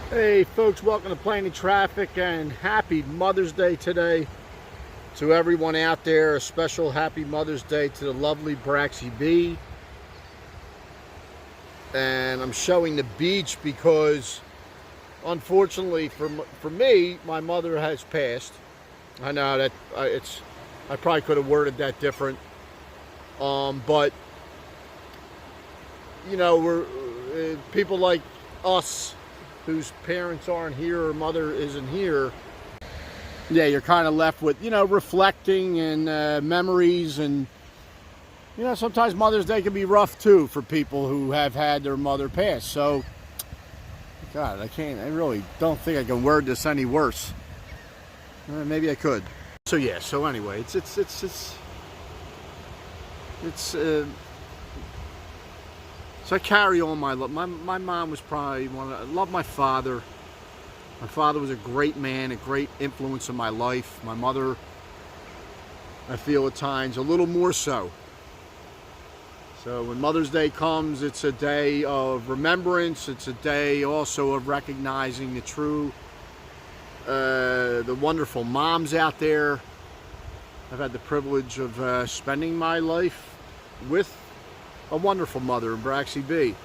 Hey folks, welcome to Planet Traffic and happy Mother's Day today to everyone out there. A special happy Mother's Day to the lovely Braxy B. And I'm showing the beach because unfortunately for me, my mother has passed. I know that I probably could have worded that different. But you know, we're people like us whose parents aren't here or mother isn't here, yeah, you're kind of left with, reflecting and memories. And, sometimes Mother's Day can be rough too for people who have had their mother pass. So, God, I really don't think I can word this any worse. Maybe I could. So, yeah, so anyway, so I carry on my love. My mom was probably I love my father. My father was a great man, a great influence in my life. My mother, I feel at times, a little more so. So when Mother's Day comes, it's a day of remembrance. It's a day also of recognizing the wonderful moms out there. I've had the privilege of spending my life with a wonderful mother in Braxy B.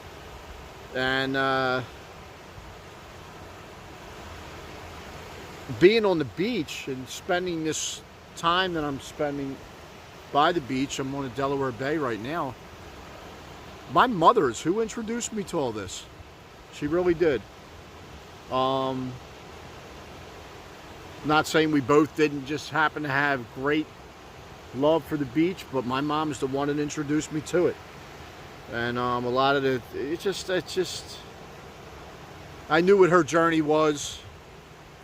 And being on the beach and spending this time that I'm spending by the beach, I'm on the Delaware Bay right now. My mother is who introduced me to all this. She really did. Not saying we both didn't just happen to have great love for the beach, but my mom is the one that introduced me to it. And a lot of it's just, I knew what her journey was.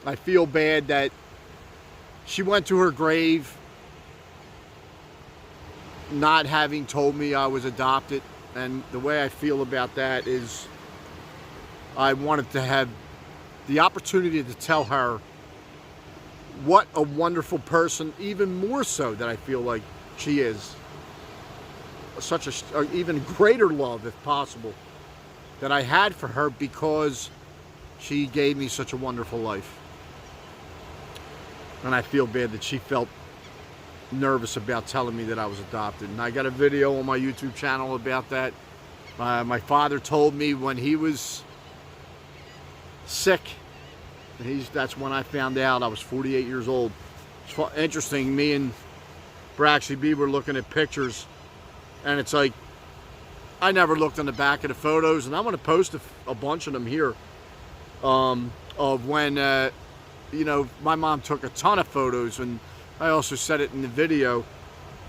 I feel bad that she went to her grave not having told me I was adopted. And the way I feel about that is I wanted to have the opportunity to tell her what a wonderful person, even more so that I feel like she is. Such a even greater love, if possible, that I had for her because she gave me such a wonderful life. And I feel bad that she felt nervous about telling me that I was adopted. And I got a video on my YouTube channel about that. My father told me when he was sick. That's when I found out. I was 48 years old. It's interesting, me and Braxy B were looking at pictures, and it's like, I never looked on the back of the photos, and I'm going to post a bunch of them here, of when, my mom took a ton of photos. And I also said it in the video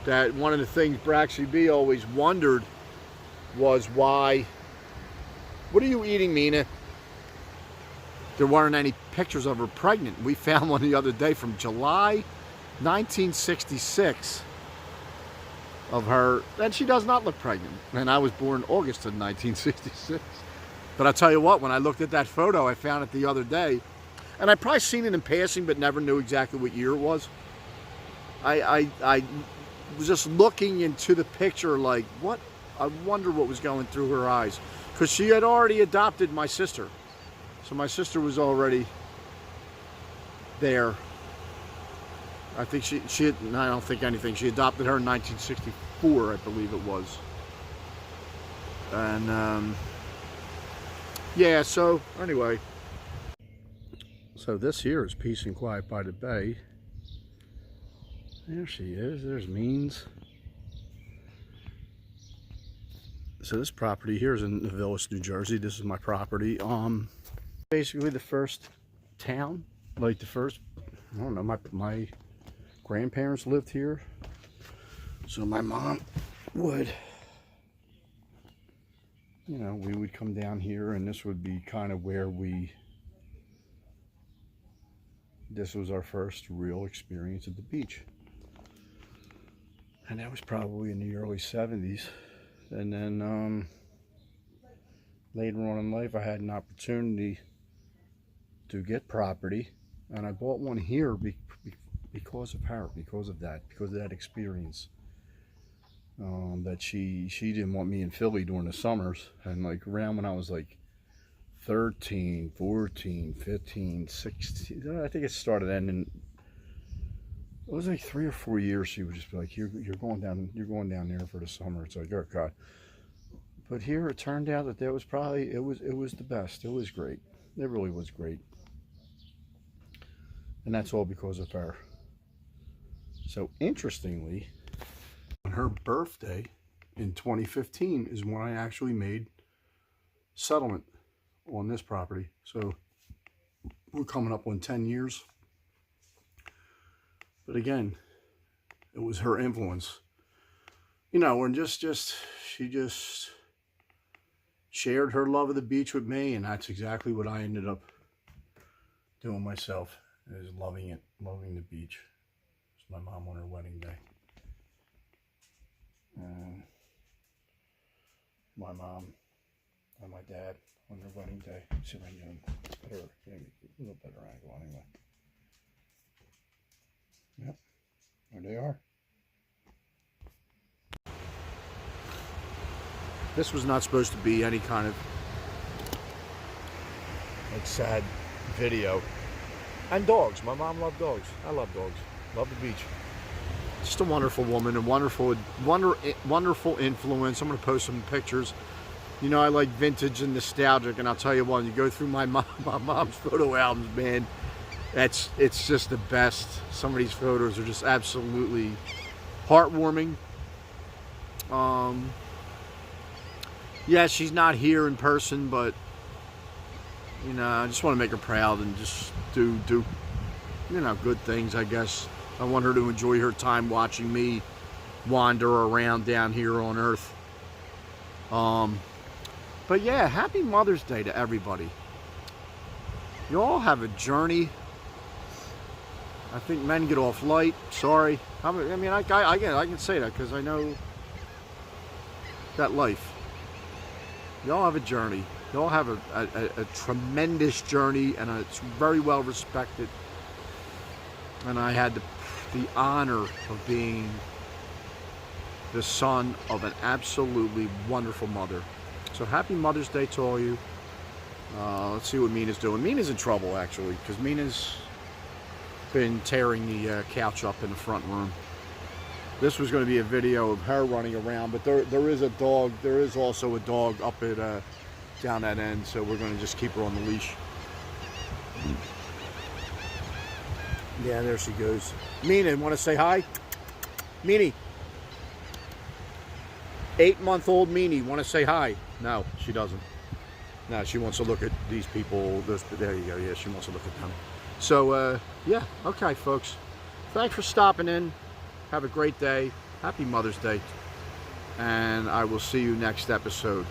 that one of the things Braxy B always wondered was why, what are you eating, Mina? There weren't any pictures of her pregnant. We found one the other day from July 1966 of her, and she does not look pregnant. And I was born August of 1966. But I'll tell you what, when I looked at that photo, I found it the other day, and I'd probably seen it in passing, but never knew exactly what year it was. I was just looking into the picture like, what? I wonder what was going through her eyes. Because she had already adopted my sister. So my sister was already there. I think I don't think anything. She adopted her in 1964, I believe it was. And, yeah, so anyway. So this here is Peace and Quiet by the Bay. There she is. There's Means. So this property here is in Villas, New Jersey. This is my property. Basically the first town, like the first, I don't know, my grandparents lived here. So my mom would, we would come down here, and this would be kind of where this was our first real experience at the beach. And that was probably in the early 70s. And then later on in life, I had an opportunity to get property, and I bought one here because of her, because of that experience. That she didn't want me in Philly during the summers, and like around when I was like 13, 14, 15, 16. I think it started ending. It was like 3 or 4 years. She would just be like, you're going down there for the summer. It's like, oh God. But here it turned out that was probably, it was the best. It was great. It really was great. And that's all because of her. So interestingly, on her birthday in 2015 is when I actually made settlement on this property. So we're coming up on 10 years. But again, it was her influence. You know, and she just shared her love of the beach with me, and that's exactly what I ended up doing myself, is loving it, loving the beach. It's my mom on her wedding day. And my mom and my dad on their wedding day. See if I can get a little better angle anyway. Yep, there they are. This was not supposed to be any kind of like sad video. And dogs. My mom loved dogs. I love dogs. Love the beach. Just a wonderful woman, a wonderful influence. I'm going to post some pictures. You know, I like vintage and nostalgic, and I'll tell you what, you go through my mom's photo albums, man, it's just the best. Some of these photos are just absolutely heartwarming. Yeah, she's not here in person, but you know, I just want to make her proud and just do you know, good things, I guess. I want her to enjoy her time watching me wander around down here on Earth. But yeah, happy Mother's Day to everybody. You all have a journey. I think men get off light. Sorry. I mean, I can say that because I know that life. You all have a journey. You all have a tremendous journey, and it's very well respected. And I had the honor of being the son of an absolutely wonderful mother. So happy Mother's Day to all you. Let's see what Mina's doing. Mina's in trouble, actually, because Mina's been tearing the couch up in the front room. This was going to be a video of her running around, but there is a dog. There is also a dog up at down that end, so we're going to just keep her on the leash. Yeah, there she goes. Mina, want to say hi? Meanie. 8-month-old Meanie, want to say hi? No, she doesn't. No, she wants to look at these people. There you go. Yeah, she wants to look at them. So, yeah. Okay, folks. Thanks for stopping in. Have a great day. Happy Mother's Day. And I will see you next episode.